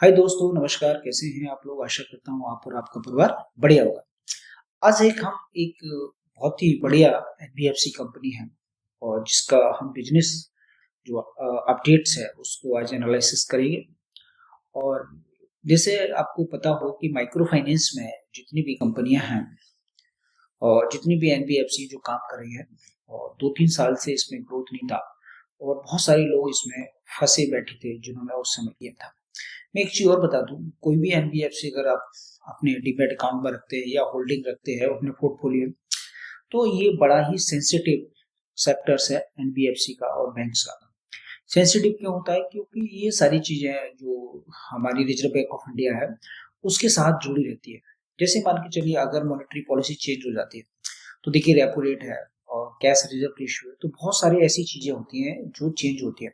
हाय दोस्तों, नमस्कार। कैसे हैं आप लोग? आशा करता हूँ आप और आपका परिवार बढ़िया होगा। आज हम एक बहुत ही बढ़िया एनबीएफसी कंपनी है और जिसका हम बिजनेस जो अपडेट्स है उसको आज एनालिसिस करेंगे। और जैसे आपको पता हो कि माइक्रो फाइनेंस में जितनी भी कंपनियां हैं और जितनी भी एनबीएफसी जो काम कर रही है, और 2-3 साल से इसमें ग्रोथ नहीं था और बहुत सारे लोग इसमें फंसे बैठे थे जिन्होंने उस समय किया था। मैं एक चीज और बता दूं, कोई भी एनबीएफसी अगर आप अपने डिमेट अकाउंट में रखते हैं या होल्डिंग रखते हैं अपने पोर्टफोलियो में, तो ये बड़ा ही सेंसिटिव सेक्टर्स है एनबीएफसी का और बैंक्स का। सेंसिटिव क्यों होता है? क्योंकि ये सारी चीजें जो हमारी रिजर्व बैंक ऑफ इंडिया है उसके साथ जुड़ी रहती है। जैसे मान के चलिए, अगर मॉनेटरी पॉलिसी चेंज हो जाती है तो देखिए रेपो रेट है और कैश रिजर्व रेशियो है, तो बहुत सारी ऐसी चीजें होती हैं जो चेंज होती है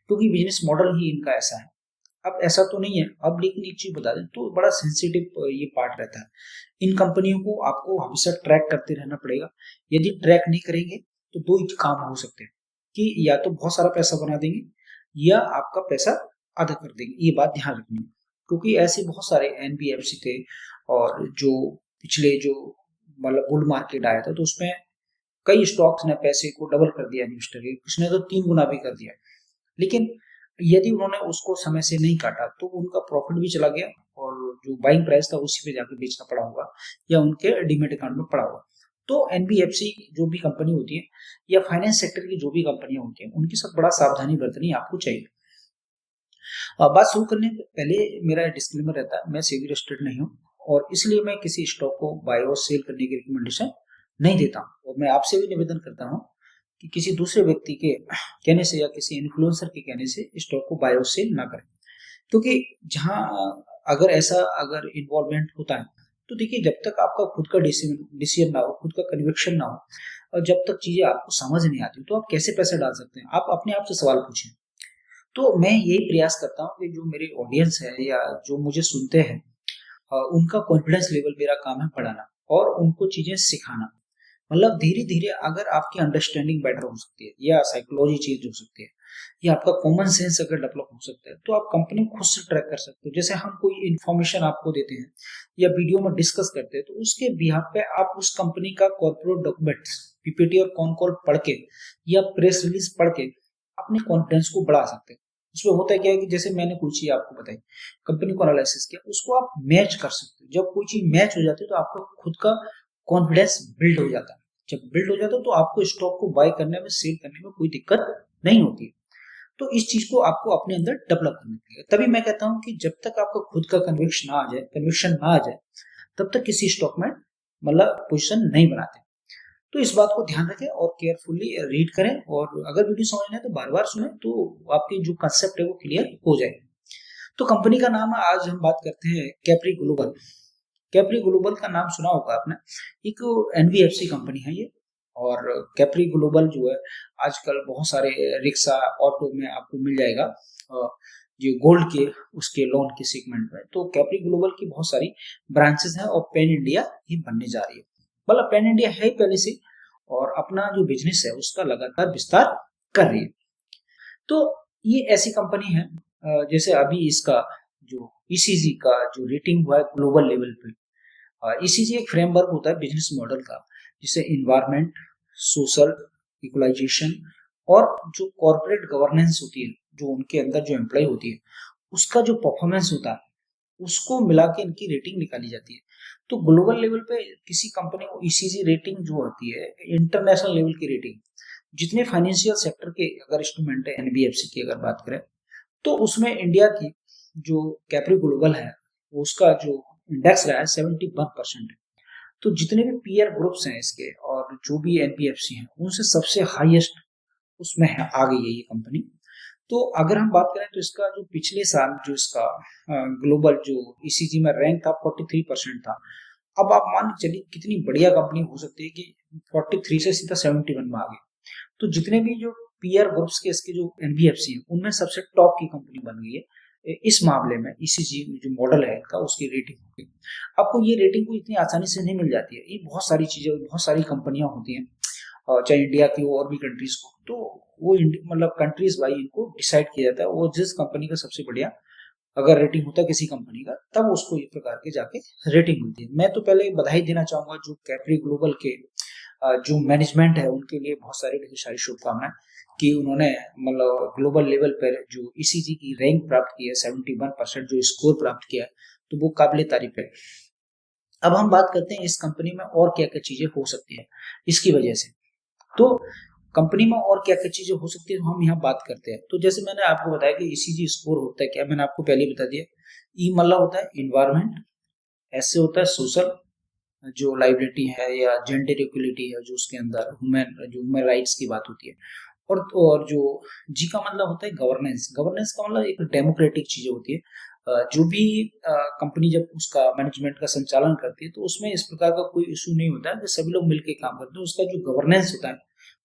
क्योंकि बिजनेस मॉडल ही इनका ऐसा है। अब ऐसा तो नहीं है, अब लेकिन एक चीज बता दें तो बड़ा सेंसिटिव ये पार्ट रहता है। इन कंपनियों को आपको हमेशा ट्रैक करते रहना पड़ेगा। यदि ट्रैक नहीं करेंगे तो दो ही काम हो सकते हैं कि या तो बहुत सारा पैसा बना देंगे या आपका पैसा आधा कर देंगे। ये बात ध्यान रखनी है क्योंकि ऐसे बहुत सारे एनबीएफसी थे और जो पिछले जो मतलब बुल मार्केट आया था तो उसमें कई स्टॉक्स ने पैसे को डबल कर दिया इन्वेस्टर के, कुछ ने तो 3 गुना भी कर दिया। लेकिन यदि उन्होंने उसको समय से नहीं काटा तो उनका प्रॉफिट भी चला गया और जो बाइंग प्राइस था उसी पे जाके बेचना पड़ा होगा या उनके डीमेट अकाउंट में पड़ा होगा। तो एनबीएफसी जो भी कंपनी होती है या फाइनेंस सेक्टर की जो भी कंपनियां होती हैं उनके साथ बड़ा सावधानी बरतनी आपको चाहिए। बात शुरू करने से पहले मेरा डिस्क्लेमर रहता है, मैं सेबी रजिस्टर्ड नहीं हूँ और इसलिए मैं किसी स्टॉक को बाय और सेल करने की रिकमेंडेशन नहीं देता हूँ। और मैं आपसे भी निवेदन करता हूँ कि किसी दूसरे व्यक्ति के कहने से या किसी इन्फ्लुएंसर के कहने से स्टॉक को बाय और सेल ना करें, क्योंकि जहां अगर इन्वॉल्वमेंट होता है तो देखिए जब तक आपका खुद का डिसीजन ना हो, खुद का कन्विक्शन ना हो और जब तक चीजें आपको समझ नहीं आती तो आप कैसे पैसे डाल सकते हैं? आप अपने आप से सवाल पूछें। तो मैं यही प्रयास करता हूँ कि जो मेरे ऑडियंस है या जो मुझे सुनते हैं उनका कॉन्फिडेंस लेवल मेरा काम है बढ़ाना और उनको चीजें सिखाना। मतलब धीरे धीरे अगर आपकी अंडरस्टैंडिंग बेटर हो सकती है या साइकोलॉजी चेंज हो सकती है या आपका कॉमन सेंस अगर डेवलप हो सकता है तो आप कंपनी खुद से ट्रैक कर सकते हो। जैसे हम कोई इन्फॉर्मेशन आपको देते हैं या वीडियो में डिस्कस करते हैं तो उसके बिहाफ पे आप उस कंपनी का कॉर्पोरेट डॉक्यूमेंट्स, पीपीटी और कॉन कॉल पढ़ के या प्रेस रिलीज पढ़ के अपने कॉन्फिडेंस को बढ़ा सकते हैं। उसमें होता है क्या है कि जैसे मैंने कोई चीज आपको बताई, कंपनी को एनालिसिस किया, उसको आप मैच कर सकते हो। जब कोई चीज मैच हो जाती है तो आपका खुद का कॉन्फिडेंस बिल्ड हो जाता है। जब बिल्ड हो जाता है तो आपको स्टॉक को बाय करने में, सेल करने में कोई दिक्कत नहीं होती है। तो इस चीज को आपको अपने अंदर डेवलप करना पड़ेगा। तभी मैं कहता हूं कि जब तक आपका खुद का कन्विक्शन ना आ जाए तब तक किसी स्टॉक में मतलब पोजीशन नहीं बनाते। तो इस बात को ध्यान रखें और केयरफुली रीड करें और अगर वीडियो समझ में आए तो बार बार सुने तो आपकी जो कंसेप्ट है वो क्लियर हो जाए। तो कंपनी का नाम है, आज हम बात करते हैं कैप्री ग्लोबल। कैप्री ग्लोबल का नाम सुना होगा आपने, एक एनबीएफसी कंपनी है ये। और कैप्री ग्लोबल जो है आजकल बहुत सारे रिक्शा ऑटो में आपको मिल जाएगा जो गोल्ड के उसके लोन के सेगमेंट में। तो कैप्री ग्लोबल की बहुत सारी ब्रांचेस हैं और पैन इंडिया ही बनने जा रही है। मतलब पैन इंडिया है ही पहले से और अपना जो बिजनेस है उसका लगातार विस्तार कर रही है। तो ये ऐसी कंपनी है जैसे अभी इसका जो ईसीजी का जो रेटिंग हुआ है ग्लोबल लेवल पे। ईसीजी एक फ्रेमवर्क होता है बिजनेस मॉडल का जिसे इन्वायरमेंट, सोशल इक्वलाइजेशन और जो कॉर्पोरेट गवर्नेंस होती है, जो उनके अंदर जो एम्प्लॉय होती है उसका जो परफॉर्मेंस होता है उसको मिला के इनकी रेटिंग निकाली जाती है। तो ग्लोबल लेवल पे किसी कंपनी को ईसीजी रेटिंग जो होती है इंटरनेशनल लेवल की रेटिंग, जितने फाइनेंशियल सेक्टर के अगर इंस्ट्रूमेंट है एनबीएफसी की अगर बात करें तो उसमें इंडिया की जो कैप्री ग्लोबल है उसका जो इंडेक्स रहा है 71%। तो जितने भी पीयर ग्रुप्स हैं इसके और जो भी एनबीएफसी हैं उनसे सबसे हाईएस्ट उसमें है, आ गई है ये कंपनी। तो अगर हम बात करें तो इसका जो पिछले साल जो इसका ग्लोबल जो ईसीजी में रैंक था 43% था। अब आप मान के चलिए कितनी बढ़िया कंपनी हो सकती है कि 43 से सीधा 71 में आ गई। तो जितने भी जो पीयर ग्रुप्स के इसके जो एनबीएफसी है उनमें सबसे टॉप की कंपनी बन गई है इस मामले में। ईसीजी जो मॉडल है इनका उसकी रेटिंग होगी। आपको ये रेटिंग को इतनी आसानी से नहीं मिल जाती है, ये बहुत सारी चीजें, बहुत सारी कंपनियां होती हैं चाहे इंडिया की हो और भी कंट्रीज को। तो वो मतलब कंट्रीज वाइज इनको डिसाइड किया जाता है वो जिस कंपनी का सबसे बढ़िया अगर रेटिंग होता है किसी कंपनी का, तब उसको ये प्रकार के जाके रेटिंग मिलती है। मैं तो पहले बधाई देना चाहूंगा जो कैप्री ग्लोबल के जो मैनेजमेंट है उनके लिए बहुत सारी ढेर सारी शुभकामनाएं कि उन्होंने मतलब ग्लोबल लेवल पर जो ईसीजी की रैंक प्राप्त की है 71% जो स्कोर प्राप्त किया है, तो वो काबिल तारीफ है। अब हम बात करते हैं इस कंपनी में और क्या क्या चीजें हो सकती है इसकी वजह से। तो कंपनी में और क्या क्या चीजें हो सकती है हम यहाँ बात करते हैं। तो जैसे मैंने आपको बताया कि ईसीजी स्कोर होता है क्या, मैंने आपको पहले ही बता दिया। ई मतलब होता है इन्वायरमेंट, एस से होता है सोशल, जो लाइबिलिटी है या जेंडर इक्वलिटी है जो उसके अंदर ह्यूमन राइट्स की बात होती है। और जो जी का मतलब होता है गवर्नेंस। गवर्नेंस का मतलब एक डेमोक्रेटिक चीजें होती है। जो भी कंपनी जब उसका मैनेजमेंट का संचालन करती है तो उसमें इस प्रकार का कोई इशू नहीं होता है कि सभी लोग मिलकर काम करते हैं। उसका जो गवर्नेंस होता है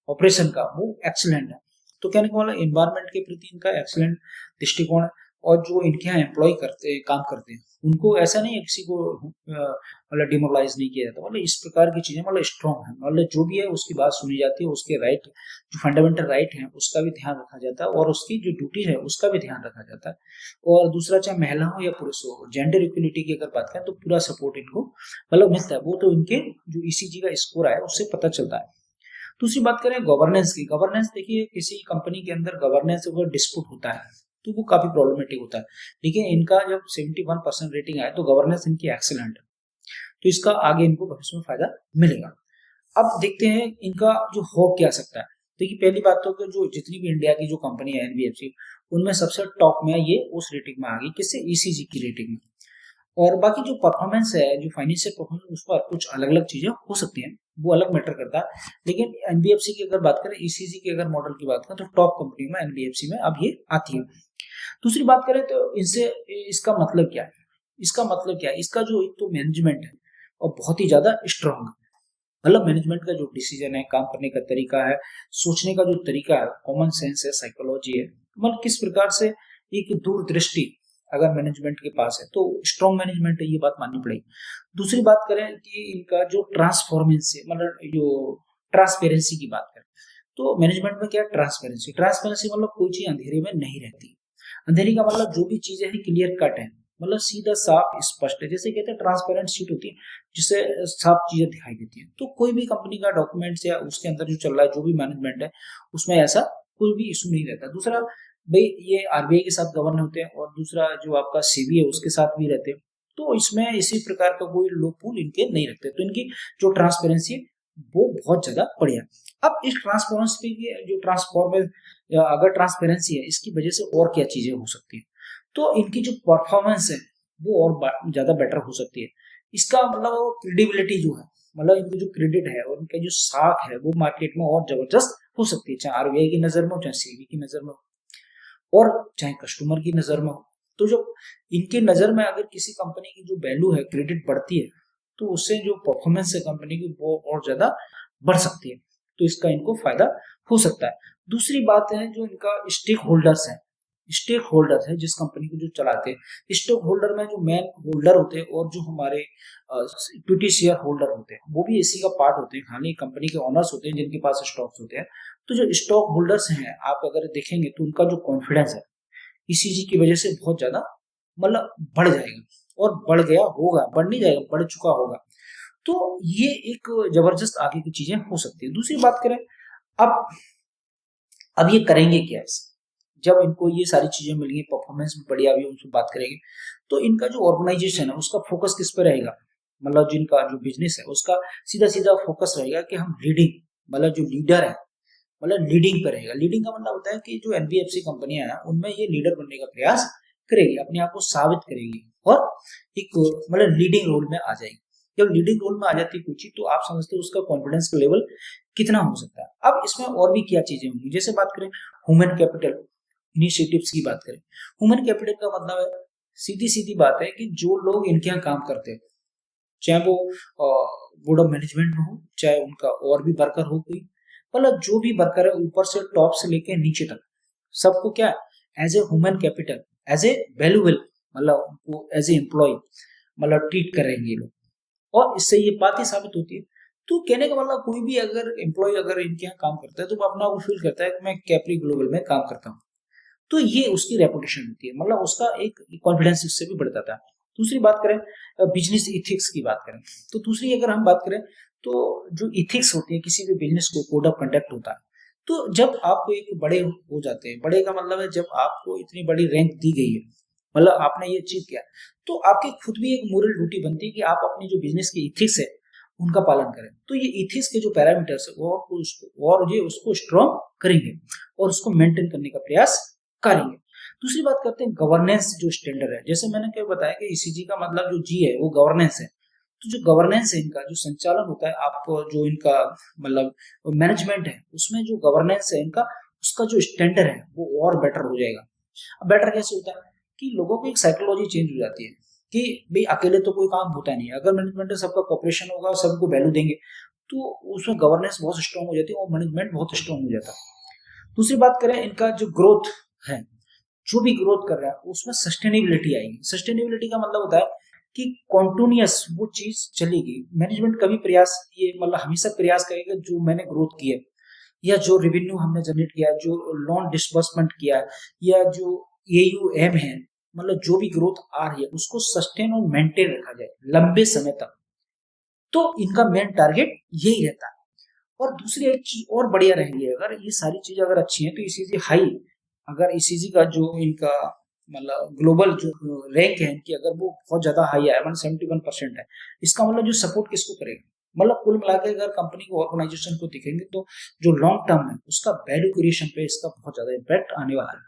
ऑपरेशन का वो एक्सीलेंट है। तो कहने का मतलब एनवायरमेंट के प्रति इनका एक्सीलेंट दृष्टिकोण है। और जो इनके यहाँ एम्प्लॉय काम करते हैं उनको ऐसा नहीं है किसी को मतलब डिमोरलाइज नहीं किया जाता। मतलब इस प्रकार की चीजें मतलब स्ट्रॉन्ग है, मतलब जो भी है उसकी बात सुनी जाती है, उसके राइट जो फंडामेंटल राइट है उसका भी ध्यान रखा जाता है और उसकी जो ड्यूटी है उसका भी ध्यान रखा जाता है। और दूसरा चाहे महिला हो या पुरुष हो, जेंडर इक्वलिटी की अगर बात करें तो पूरा सपोर्ट इनको मतलब मिलता है। वो तो इनके जो ईसीजी का स्कोर है उससे पता चलता है। दूसरी बात करें गवर्नेंस की। गवर्नेंस देखिए किसी कंपनी के अंदर गवर्नेंस अगर डिस्प्यूट होता है तो वो काफी प्रॉब्लमेटिक होता है, लेकिन इनका जब 71% रेटिंग आए तो गवर्नेंस इनकी एक्सीलेंट है, तो इसका आगे इनको भविष्य में फायदा मिलेगा। अब देखते हैं इनका जो हो क्या सकता है। देखिए पहली बात तो कि जो जितनी भी इंडिया की जो कंपनी है एनबीएफसी, उनमें सबसे टॉप में ये उस रेटिंग में आ गई, किससे, ईसीजी की रेटिंग में। और बाकी जो परफॉर्मेंस है, जो फाइनेंशियल परफॉर्मेंस, उस पर कुछ अलग अलग चीजें हो सकती हैं, वो अलग मैटर करता है। लेकिन एनबीएफसी की अगर बात करें, ईसीजी की अगर मॉडल की बात करें, तो टॉप कंपनी में एनबीएफसी में अब ये आती है। दूसरी बात करें तो इनसे इसका मतलब क्या है, इसका मतलब क्या है, इसका जो एक तो मैनेजमेंट है और बहुत ही ज्यादा स्ट्रांग है। मतलब मैनेजमेंट का जो डिसीजन है, काम करने का तरीका है, सोचने का जो तरीका है, कॉमन सेंस है, साइकोलॉजी है, मतलब किस प्रकार से एक दूरदृष्टि अगर मैनेजमेंट के पास है तो स्ट्रॉन्ग मैनेजमेंट है, ये बात माननी पड़ेगी। दूसरी बात करें कि इनका जो ट्रांसफॉर्मेंस है, मतलब जो ट्रांसपेरेंसी की बात करें, तो मैनेजमेंट में क्या है, ट्रांसपेरेंसी। ट्रांसपेरेंसी मतलब कोई चीज अंधेरे में नहीं रहती। अंधेरी का मतलब जो भी चीजें हैं क्लियर कट है, मतलब सीधा साफ स्पष्ट है। जैसे कहते हैं ट्रांसपेरेंट शीट होती है जिससे साफ चीजें दिखाई देती है। तो कोई भी कंपनी का डॉक्यूमेंट्स या उसके अंदर जो चल रहा है, जो भी मैनेजमेंट है, उसमें ऐसा कोई भी इशू नहीं रहता। दूसरा भाई ये आरबीआई के साथ गवर्न होते हैं और दूसरा जो आपका सेबी है उसके साथ भी रहते हैं, तो इसमें इसी प्रकार का कोई लूप होल इनके नहीं रखते। तो इनकी जो ट्रांसपेरेंसी है वो बहुत ज्यादा बढ़िया। अब इस ट्रांसपेरेंसी की जो अगर ट्रांसपेरेंसी है, इसकी वजह से और क्या चीजें हो सकती है, तो इनकी जो परफॉर्मेंस है वो और ज्यादा बेटर हो सकती है। इसका मतलब क्रेडिबिलिटी जो है, मतलब इनकी जो क्रेडिट है और इनका जो साख है वो मार्केट में और जबरदस्त हो सकती है, चाहे आरबीआई की नजर में हो, चाहे सेबी की नजर में हो, और चाहे कस्टमर की नजर में हो। तो जो इनके नजर में अगर किसी कंपनी की जो वैल्यू है, क्रेडिट बढ़ती है, तो उससे जो परफॉर्मेंस है कंपनी की वो और ज्यादा बढ़ सकती है। तो इसका इनको फायदा हो सकता है। दूसरी बात है जो इनका स्टेक होल्डर्स है। स्टेक होल्डर है जिस कंपनी को जो चलाते हैं, स्टेक होल्डर में जो मेन होल्डर होते हैं और जो हमारे इक्विटी शेयर होल्डर होते हैं वो भी इसी का पार्ट होते हैं। खाली कंपनी के ओनर्स होते हैं जिनके पास स्टॉक्स होते हैं। तो जो स्टॉक होल्डर्स हैं, आप अगर देखेंगे तो उनका जो कॉन्फिडेंस है ईसीजी की वजह से बहुत ज्यादा मतलब बढ़ जाएगा, और बढ़ गया होगा, बढ़ नहीं जाएगा, बढ़ चुका होगा। तो ये एक जबरदस्त आगे की चीजें हो सकती है। दूसरी बात करें, अब अब ये करेंगे क्या ऐसे, जब इनको ये सारी चीजें मिलेंगी, परफॉर्मेंस भी बढ़िया भी, उनसे बात करेंगे, तो इनका जो ऑर्गेनाइजेशन है उसका फोकस किस पे रहेगा, मतलब जिनका जो बिजनेस है उसका सीधा सीधा फोकस रहेगा कि हम लीडिंग, मतलब जो लीडर है, मतलब लीडिंग पे रहेगा। लीडिंग का मतलब होता है कि जो एनबीएफसी कंपनियां हैं उनमें ये लीडर बनने का प्रयास करेगी, अपने आप को साबित करेगी और एक मतलब लीडिंग रोल में आ जाएगी। जब लीडिंग रोल में आ जाती है कोई चीज, तो आप समझते हो उसका कॉन्फिडेंस का लेवल कितना हो सकता है। अब इसमें और भी क्या चीजें होंगी, जैसे बात करें ह्यूमन कैपिटल इनिशिएटिव्स की बात करें। ह्यूमन कैपिटल का मतलब है, सीधी सीधी बात है कि जो लोग इनके यहाँ काम करते हैं, चाहे वो बोर्ड ऑफ मैनेजमेंट में हो, चाहे उनका और भी वर्कर हो कोई, मतलब जो भी वर्कर है ऊपर से टॉप से लेके नीचे तक, सबको क्या as a human capital, as a valuable, मतलब उनको एज ए एम्प्लॉय मतलब ट्रीट करेंगे लोग, और इससे ये बात ही साबित होती है। तो कहने का मतलब कोई भी अगर एम्प्लॉय अगर इनके यहाँ काम करता है तो वो अपना वो फील करता है कि मैं कैप्री ग्लोबल में काम करता हूँ। तो ये उसकी रेपुटेशन होती है, मतलब उसका एक कॉन्फिडेंस इससे भी बढ़ जाता है। दूसरी बात करें बिजनेस इथिक्स की बात करें, तो दूसरी अगर हम बात करें तो जो इथिक्स होती है किसी भी बिजनेस को, कोड ऑफ कंडक्ट होता है। तो जब आप एक बड़े हो जाते हैं, बड़े का मतलब है जब आपको इतनी बड़ी रैंक दी गई है, मतलब आपने ये अचीव किया, तो आपकी खुद भी एक मोरल ड्यूटी बनती है कि आप अपनी जो बिजनेस की इथिक्स है उनका पालन करें। तो ये इथिक्स के जो पैरामीटर्स है और ये उसको स्ट्रॉन्ग करेंगे और उसको मेंटेन करने का प्रयास करेंगे। दूसरी बात करते हैं गवर्नेंस जो स्टैंडर्ड है। जैसे मैंने क्या बताया कि ईसीजी का मतलब जो जी है वो गवर्नेंस है। तो जो गवर्नेंस है इनका, जो संचालन होता है, आपको जो इनका मतलब मैनेजमेंट है, उसमें जो गवर्नेंस है इनका, उसका जो स्टैंडर्ड है वो और बेटर हो जाएगा। अब बेटर कैसे होता है कि लोगों की एक साइकोलॉजी चेंज हो जाती है कि भाई अकेले तो कोई काम होता नहीं है, अगर मैनेजमेंट में सबका कॉपरेशन होगा, सबको वैल्यू देंगे, तो उसमें गवर्नेंस बहुत स्ट्रांग हो जाती है और मैनेजमेंट बहुत स्ट्रांग हो जाता है। दूसरी बात करें इनका जो ग्रोथ है, जो भी ग्रोथ कर रहा है उसमें सस्टेनेबिलिटी आएगी। सस्टेनेबिलिटी का मतलब होता है कि कॉन्टिन्यूअस वो चीज चलेगी। मैनेजमेंट कभी प्रयास, ये मतलब हमेशा प्रयास करेगा जो मैंने ग्रोथ की है या जो रेवेन्यू हमने जनरेट किया है, जो लोन डिसबर्समेंट किया है, या जो एयूएम है, मतलब जो भी ग्रोथ आ रही है उसको सस्टेन और मेंटेन रखा जाए लंबे समय तक। तो इनका मेन टारगेट यही रहता है। और दूसरी एक चीज और बढ़िया रहेगी, अगर ये सारी चीजें अगर अच्छी हैं तो ईसीजी हाई, अगर ईसीजी का जो इनका मतलब ग्लोबल जो रैंक है इनकी, अगर वो बहुत ज्यादा हाई है 171% है, इसका मतलब जो सपोर्ट किसको करेगा, मतलब कुल मिलाकर अगर कंपनी को, ऑर्गेनाइजेशन को दिखेंगे तो जो लॉन्ग टर्म है उसका वैल्यू क्रिएशन पे इसका बहुत ज्यादा इम्पैक्ट आने वाला है।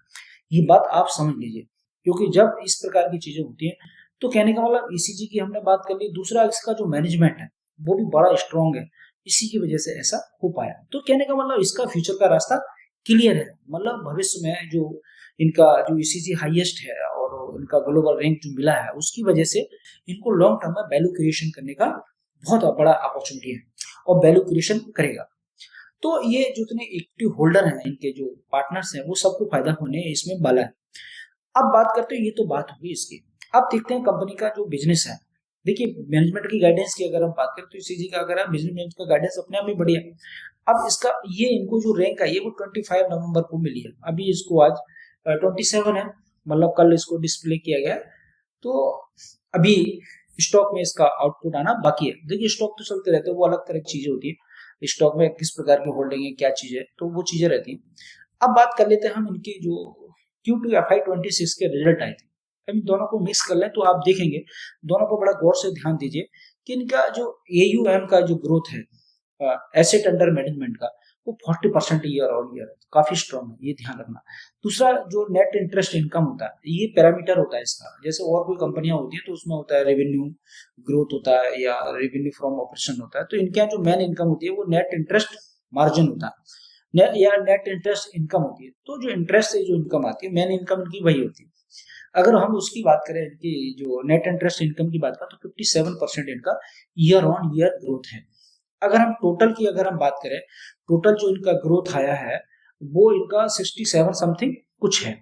ये बात आप समझ लीजिए, क्योंकि जब इस प्रकार की चीजें होती हैं तो कहने का मतलब ईसीजी की हमने बात कर ली। दूसरा इसका जो मैनेजमेंट है वो भी बड़ा स्ट्रांग है, इसी की वजह से ऐसा हो पाया। तो कहने का मतलब इसका फ्यूचर का रास्ता क्लियर है, मतलब भविष्य में जो इनका जो ईसीजी हाईएस्ट है और इनका ग्लोबल रैंक जो मिला है उसकी वजह से इनको लॉन्ग टर्म में वैल्यू क्रिएशन करने का बहुत बड़ा अपॉर्चुनिटी है और वैल्यू क्रिएशन करेगा। तो ये जितने इक्विटी होल्डर हैं, इनके जो पार्टनर्स हैं, वो सबको फायदा होने इसमें वाला है। अब बात करते हैं, ये तो बात होगी इसकी। अब देखते हैं कंपनी का जो बिजनेस है। देखिए मैनेजमेंट की गाइडेंस की अगर हम बात करें तो ईसीजी का अगर मैनेजमेंट का गाइडेंस अपने आप में बढ़िया। अब इसका ये इनको जो रैंक है ये वो 25 नवंबर को मिली है, अभी इसको आज 27 है, मतलब कल इसको डिस्प्ले किया गया। तो अभी स्टॉक में इसका आउटपुट आना बाकी है। देखिए स्टॉक तो चलते रहते हैं, वो अलग तरह की चीजें होती है, स्टॉक में किस प्रकार की होल्डिंग है, क्या चीज है, तो वो चीजें रहती हैं। अब बात कर लेते हैं हम इनकी जो Q2 FY26 के रिजल्ट आए थे। हम दोनों को मिक्स कर लें तो आप देखेंगे, दोनों को बड़ा गौर से ध्यान दीजिए कि इनका जो AUM का जो ग्रोथ है, एसेट अंडर मैनेजमेंट का, वो 40% ईयर ऑन ईयर है, काफी स्ट्रॉन्ग है, ये ध्यान रखना। दूसरा जो नेट इंटरेस्ट इनकम होता है, ये पैरामीटर होता है इसका। जैसे और कोई कंपनियां होती है तो उसमें होता है रेवेन्यू ग्रोथ होता है या रेवेन्यू फ्रॉम ऑपरेशन होता है, तो इनके यहाँ जो मेन इनकम होती है वो नेट इंटरेस्ट मार्जिन होता है या नेट इंटरेस्ट इनकम होती है। तो जो इंटरेस्ट से जो इनकम आती है, मेन इनकम इनकी वही होती है। अगर हम उसकी बात करें, इनकी जो नेट इंटरेस्ट इनकम की बात करें तो 57% इनका ईयर ऑन ईयर ग्रोथ है। अगर हम टोटल की अगर हम बात करें, टोटल जो इनका ग्रोथ आया है वो इनका 67 समथिंग कुछ है।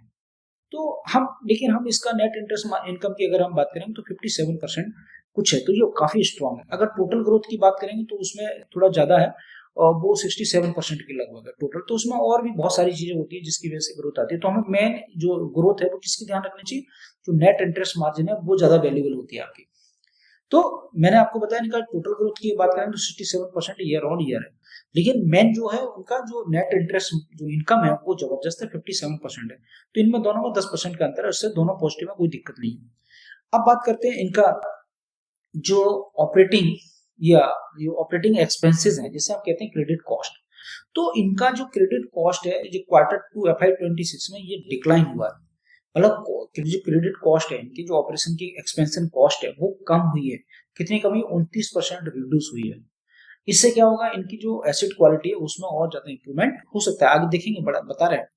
तो हम, लेकिन हम इसका नेट इंटरेस्ट इनकम की अगर हम बात करेंगे तो 57% कुछ है, तो ये काफी स्ट्रांग है। अगर टोटल ग्रोथ की बात करेंगे तो उसमें थोड़ा ज्यादा है और वो 67% के लगभग है टोटल। तो उसमें और भी बहुत सारी चीजें होती है जिसकी वजह से ग्रोथ आती है। तो हमें मेन जो ग्रोथ है वो किसकी ध्यान रखनी चाहिए, जो नेट इंटरेस्ट मार्जिन है वो ज्यादा वैल्यूएबल होती है आपकी। तो मैंने आपको बताया इनका टोटल ग्रोथ की बात करें तो 67% ईयर ऑन ईयर है, लेकिन मेन जो है उनका जो नेट इंटरेस्ट जो इनकम है वो जबरदस्त है, 57% है। तो इनमें दोनों में 10% का अंतर है, उससे दोनों पॉजिटिव है, कोई दिक्कत नहीं है। अब बात करते हैं इनका जो ऑपरेटिंग या जो ऑपरेटिंग एक्सपेंसेस हैं, जिसे हम कहते हैं क्रेडिट कॉस्ट। तो इनका जो क्रेडिट कॉस्ट है जो Q2 FY26 में ये डिक्लाइन हुआ है, मतलब जो क्रेडिट कॉस्ट है इनकी, जो ऑपरेशन की एक्सपेंशन कॉस्ट है वो कम हुई है। कितनी कमी? 29% रिड्यूस हुई है। इससे क्या होगा, इनकी जो एसेट क्वालिटी है उसमें और ज्यादा इंप्रूवमेंट हो सकता है। आगे देखेंगे, बड़ा बता रहे हैं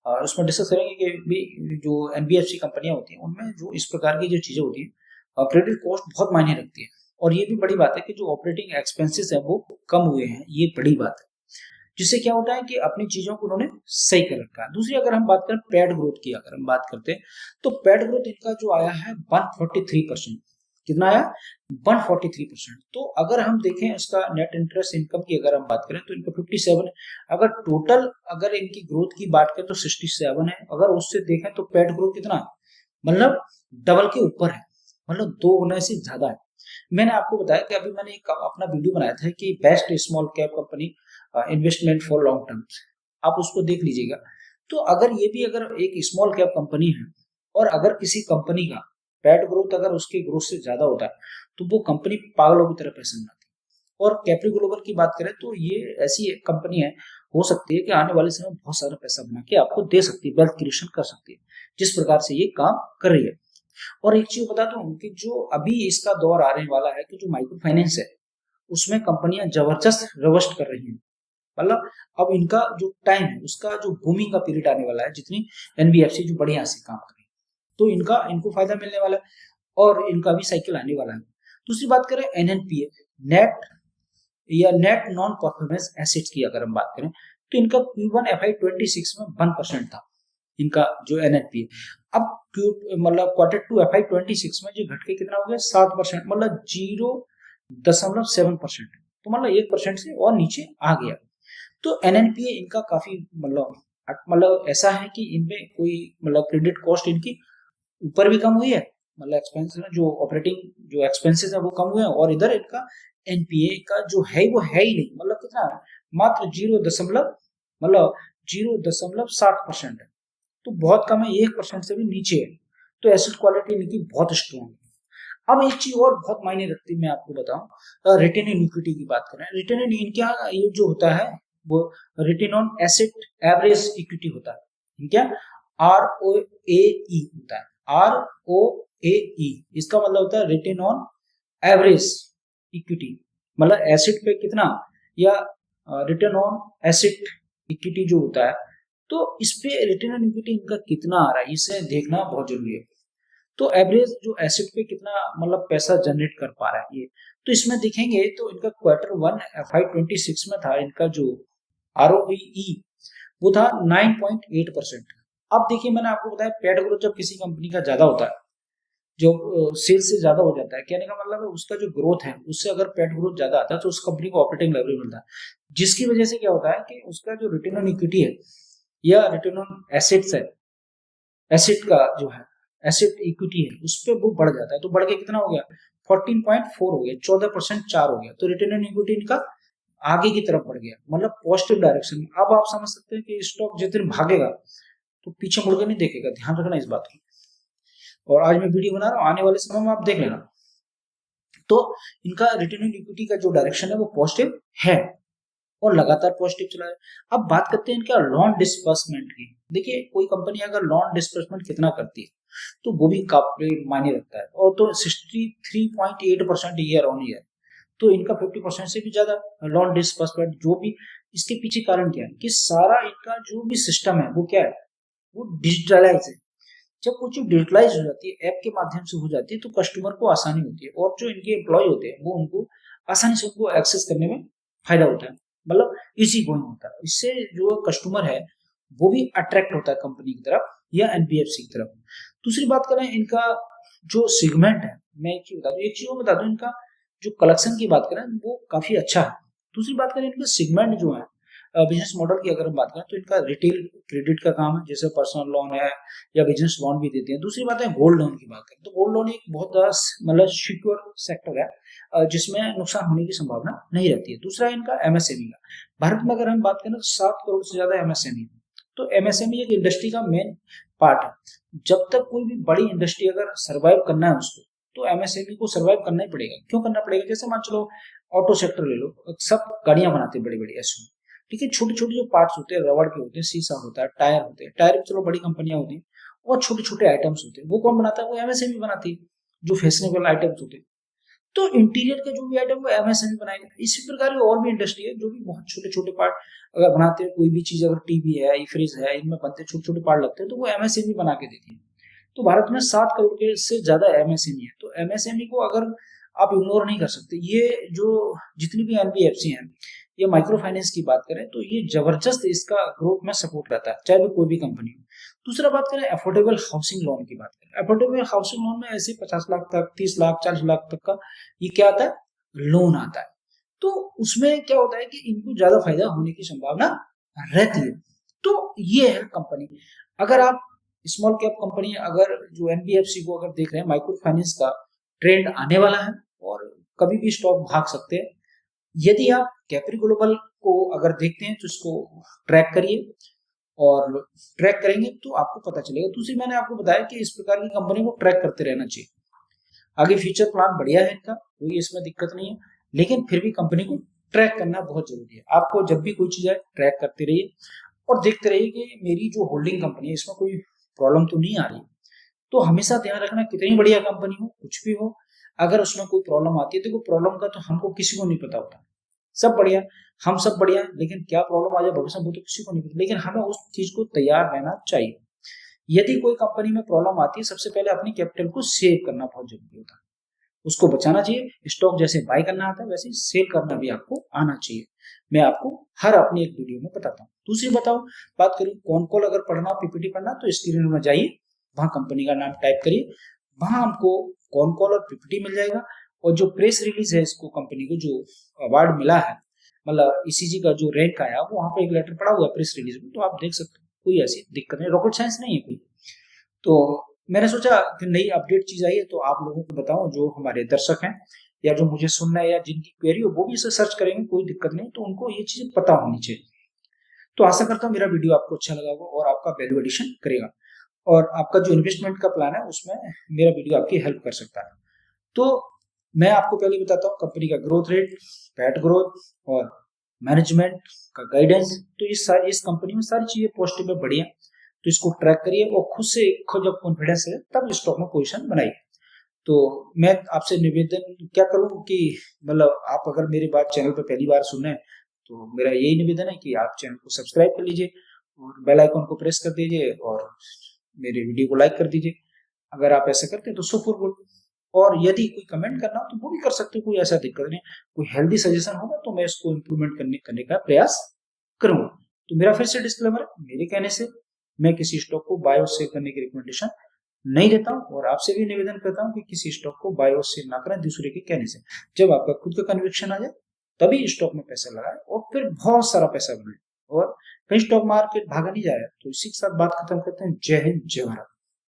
और उसमें डिस्कस करेंगे कि भी जो एनबीएफसी कंपनियां होती हैं उनमें जो इस प्रकार की जो चीजें होती हैं, क्रेडिट कॉस्ट बहुत मायने रखती है। और ये भी बड़ी बात है कि जो ऑपरेटिंग एक्सपेंसेस है वो कम हुए हैं, ये बड़ी बात है, जिससे क्या होता है कि अपनी चीजों को उन्होंने सही कर रखा है। दूसरी अगर हम बात करें पैड ग्रोथ की, अगर हम बात करते हैं तो पैड ग्रोथ इनका जो आया है 143%। कितना आया 143%। तो अगर हम देखें इसका नेट इंटरेस्ट इनकम की अगर हम बात करें तो इनका 57 है। अगर टोटल अगर इनकी ग्रोथ की बात करें तो 67 है। अगर उससे देखें तो पेट ग्रोथ कितना है, मतलब डबल के ऊपर है, मतलब 2 गुना से ज्यादा है। मैंने आपको बताया कि अभी मैंने एक अपना वीडियो बनाया था कि best small cap company investment for long term, आप उसको देख लीजिएगा। तो अगर ये भी अगर एक स्मॉल कैप कंपनी है और अगर किसी कंपनी का पेट ग्रोथ अगर उसके ग्रोथ से ज्यादा होता है तो वो कंपनी पागलों की तरह पैसे बनाती है। और कैप्री ग्लोबल की बात करें तो ये ऐसी एक कंपनी है, हो सकती है कि आने वाले समय में बहुत सारा पैसा बना के आपको दे सकती है, वेल्थ क्रिएशन कर सकती है, जिस प्रकार से ये काम कर रही है। और एक चीज बता दूं कि जो अभी इसका दौर आने वाला है कि जो माइक्रो फाइनेंस है उसमें कंपनियां जबरदस्त रिवर्स्ट कर रही हैं। मतलब अब इनका जो टाइम है उसका जो बूमिंग का पीरियड आने वाला है, जितनी एनबीएफसी जो बढ़िया से काम कर रही है तो इनको फायदा मिलने वाला है और इनका भी साइकिल आने वाला है। दूसरी बात करें एनएनपीए, नेट या नेट नॉन परफॉर्मेंस एसेट्स की अगर हम बात करें तो इनका Q1 FY26 में 1% था इनका जो एनएनपीए। अब मतलब Q2 FY26 में जो घट के कितना हो गया 7%, मतलब 0.7%, तो मतलब 1% से और नीचे आ गया। तो एनएनपीए इनका काफी मतलब ऐसा है कि इनमें कोई मतलब क्रेडिट कॉस्ट इनकी ऊपर भी कम हुई है, मतलब एक्सपेंस जो ऑपरेटिंग जो एक्सपेंसेस है वो कम हुए हैं, और इधर इनका एनपीए का जो है वो है ही नहीं, मतलब कितना मात्र 0.60% है, तो बहुत कम है, 1% से भी नीचे है। तो एसेट क्वालिटी इनकी बहुत स्ट्रॉन्ग है। अब एक चीज और बहुत मायने रखती है, मैं आपको बताऊं, रिटर्न इन इक्विटी की बात करें, रिटर्न इन इनका ये जो होता है वो return on asset average equity होता है, क्या ROAE होता है, ROAE इसका मतलब होता है रिटर्न ऑन एवरेज इक्विटी, मतलब एसेट पे कितना, या रिटर्न ऑन एसेट इक्विटी जो होता है, तो इस पे रिटर्न ऑन इक्विटी इनका कितना आ रहा है इसे देखना बहुत जरूरी है। तो एवरेज जो एसेट पे कितना मतलब पैसा जनरेट कर पा रहा है ये, तो इसमें देखेंगे तो इनका Q1 FY26 में था इनका जो ROE वो था 9.8%। अब देखिए मैंने आपको बताया पेट ग्रोथ जब किसी कंपनी का ज्यादा होता है, जो सेल्स से ज्यादा हो जाता है, कहने का मतलब है उसका जो ग्रोथ है उससे अगर पेट ग्रोथ ज्यादा आता है तो उस कंपनी को ऑपरेटिंग लेवरेज मिलता है, जिसकी वजह से क्या होता है कि उसका जो रिटर्न ऑन इक्विटी है या रिटर्न ऑन एसेट्स है, एसेट का जो है एसेट इक्विटी है उस पर वो बढ़ जाता है, तो बढ़ के कितना हो गया 14.4 हो गया, 14% 4 हो गया, तो रिटर्न ऑन इक्विटी इनका आगे की तरफ बढ़ गया, मतलब पॉजिटिव डायरेक्शन में। अब आप समझ सकते हैं कि स्टॉक जिस दिन भागेगा तो पीछे मुड़कर नहीं देखेगा, ध्यान रखना इस बात को। और आज मैं वीडियो बना रहा हूँ, आने वाले समय में आप देख लेना, तो इनका रिटर्न ऑन इक्विटी का जो डायरेक्शन है वो पॉजिटिव है और लगातार पॉजिटिव चला है। अब बात करते हैं इनका लोन डिस्बर्समेंट की। देखिए कोई कंपनी अगर लोन डिस्बर्समेंट कितना करती है तो वो भी काफी मायने रखता है, और तो 63.8% ईयर ऑन ईयर, तो इनका 50% से भी ज्यादा लोन डिस्बर्समेंट। जो भी इसके पीछे कारण क्या है कि सारा इनका जो भी सिस्टम है वो क्या है, वो डिजिटलाइज है। जब कुछ डिजिटलाइज हो जाती है, ऐप के माध्यम से हो जाती है, तो कस्टमर को आसानी होती है, और जो इनके एम्प्लॉय होते हैं वो उनको आसानी से उनको एक्सेस करने में फायदा होता है, मतलब इजी गोइंग होता है। इससे जो कस्टमर है वो भी अट्रैक्ट होता है कंपनी की तरफ या एनबीएफसी की तरफ। दूसरी बात करें इनका जो सेगमेंट है, मैं एक चीज बता दूं, इनका जो कलेक्शन की बात करें वो काफी अच्छा है। दूसरी बात करें इनका सेगमेंट जो है बिजनेस मॉडल की अगर हम बात करें तो इनका रिटेल क्रेडिट का काम है, जैसे पर्सनल लोन है या बिजनेस लोन भी देते हैं। दूसरी बात है गोल्ड लोन की बात करें तो गोल्ड लोन एक बहुत मतलब सिक्योर सेक्टर है जिसमें नुकसान होने की संभावना नहीं रहती है। दूसरा है इनका एमएसएमई का। भारत में अगर हम बात करें तो 7 करोड़ से ज्यादा एमएसएमई, तो एमएसएमई एक इंडस्ट्री का मेन पार्ट है। जब तक कोई भी बड़ी इंडस्ट्री अगर सर्वाइव करना है उसको, तो एमएसएमई को सर्वाइव करना ही पड़ेगा। क्यों करना पड़ेगा, जैसे मान चलो ऑटो सेक्टर ले लो, सब गाड़ियां बनाते हैं बड़ी बड़ी एसयूवी, ठीक है, छोटे छोटे जो पार्ट्स होते हैं रबड़ के होते हैं, शीशा होता है, टायर होते हैं, टायर चलो बड़ी कंपनियां होती हैं, और छोटे छोटे आइटम्स होते हैं वो कौन बनाता है, वो एमएसएमई बनाती है। जो फैशनेबल आइटम्स होते हैं तो इंटीरियर के जो भी आइटम वो एमएसएमई बनाएगा। इसी प्रकार की और भी इंडस्ट्री है जो भी बहुत छोटे छोटे पार्ट अगर बनाते हैं, कोई भी चीज अगर टीवी है, फ्रिज है, इनमें बनते छोटे छोटे पार्ट लगते हैं तो वो एमएसएमई बना के देती है। तो भारत में 7 करोड़ के से ज्यादा एमएसएमई है, तो एमएसएमई को अगर आप इग्नोर नहीं कर सकते। ये जो जितनी भी एनबीएफसी हैं, ये माइक्रो फाइनेंस की बात करें तो ये जबरदस्त इसका ग्रोथ में सपोर्ट रहता है, चाहे वो कोई भी कंपनी हो। दूसरा बात करें अफोर्डेबल हाउसिंग लोन की बात करें, अफोर्डेबल हाउसिंग लोन में ऐसे 50 लाख तक, 30 लाख, 40 लाख तक का ये क्या आता है, लोन आता है। तो उसमें क्या होता है कि इनको ज्यादा फायदा होने की संभावना रहती है। तो ये है कंपनी। अगर आप स्मॉल कैप कंपनी, अगर जो एनबीएफसी को अगर देख रहे हैं, माइक्रो फाइनेंस का ट्रेंड आने वाला है और कभी भी स्टॉक भाग सकते हैं। यदि आप कैप्री ग्लोबल को अगर देखते हैं तो इसको ट्रैक करिए, और ट्रैक करेंगे तो आपको पता चलेगा। दूसरी मैंने आपको बताया कि इस प्रकार की कंपनी को ट्रैक करते रहना चाहिए। आगे फ्यूचर प्लान बढ़िया है इनका, कोई इसमें दिक्कत नहीं है, लेकिन फिर भी कंपनी को ट्रैक करना बहुत जरूरी है। आपको जब भी कोई चीज है ट्रैक करते रहिए और देखते रहिए कि मेरी जो होल्डिंग कंपनी है इसमें कोई प्रॉब्लम तो नहीं आ रही। तो हमेशा ध्यान रखना, कितनी बढ़िया कंपनी हो, कुछ भी हो, अगर उसमें कोई प्रॉब्लम आती है, तो कोई प्रॉब्लम का तो हमको किसी को नहीं पता होता। सब बढ़िया, हम सब बढ़िया, लेकिन क्या प्रॉब्लम आ जाए भविष्य में वो तो किसी को नहीं पता, लेकिन हमें उस चीज को तैयार रहना चाहिए। यदि कोई कंपनी में प्रॉब्लम आती है, सबसे पहले अपनी कैपिटल को सेव करना बहुत जरूरी होता है, उसको बचाना चाहिए। स्टॉक जैसे बाय करना आता है वैसे ही सेल करना भी आपको आना चाहिए। मैं आपको हर अपनी एक वीडियो में बताता हूँ। दूसरी बताओ, बात करूँ कौन कॉल अगर पढ़ना, पीपीटी पढ़ना, तो स्क्रीन में जाइए, वहां कंपनी का नाम टाइप करिए, वहां हमको कौन कॉल और पीपीटी मिल जाएगा। और जो प्रेस रिलीज है, इसको कंपनी को जो अवार्ड मिला है, मतलब ईसीजी का जो रैंक आया, वो वहां पे एक लेटर पड़ा हुआ है प्रेस रिलीज में, तो आप देख सकते हो, कोई ऐसी दिक्कत नहीं, रॉकेट साइंस नहीं है कोई। तो मैंने सोचा कि नई अपडेट चीज आई है तो आप लोगों को बताऊं, जो हमारे दर्शक हैं या जो मुझे सुनना है या जिनकी क्वेरी हो वो भी इसे सर्च करेंगे, कोई दिक्कत नहीं, तो उनको ये चीजें पता होनी चाहिए। तो आशा करता हूँ मेरा वीडियो आपको अच्छा लगा होगा और आपका वैल्यू एडिशन करेगा, और आपका जो इन्वेस्टमेंट का प्लान है उसमें मेरा वीडियो आपकी हेल्प कर सकता है। तो मैं आपको पहले बताता हूँ कंपनी का ग्रोथ रेट, पैट ग्रोथ और मैनेजमेंट का गाइडेंस। तो इस कंपनी में सारी चीजें पॉजिटिव है, बढ़िया। तो इसको ट्रैक करिए और खुद से खुद जब कॉन्फिडेंस है तब स्टॉक में पोजीशन बनाइए। तो मैं आपसे निवेदन क्या करूं कि मतलब आप अगर मेरी बात चैनल पर पहली बार सुने, तो मेरा यही निवेदन है कि आप चैनल को सब्सक्राइब कर लीजिए और बेल आइकन को प्रेस कर दीजिए और मेरे वीडियो को लाइक कर दीजिए। अगर आप ऐसा करते हैं तो सुपर गुड। और यदि कोई कमेंट करना हो तो वो भी कर सकते हो, कोई ऐसा दिक्कत नहीं। कोई हेल्दी सजेशन होगा तो मैं इसको इम्प्रूवमेंट करने का प्रयास करूंगा। तो मेरा फिर से डिस्क्लेमर है, मेरे कहने से मैं किसी स्टॉक को बाय और सेल करने की रिकमेंडेशन नहीं देता हूं, और आपसे भी निवेदन करता हूं कि किसी स्टॉक को बाय और सेल ना करें दूसरे के कहने से। जब आपका खुद का कन्विक्शन आ जाए तभी स्टॉक में पैसा लगाए और फिर बहुत सारा पैसा बनाए, और कहीं स्टॉक मार्केट भागा नहीं जाए। तो इसी के साथ बात खत्म करते हैं। जय हिंद, जय भारत।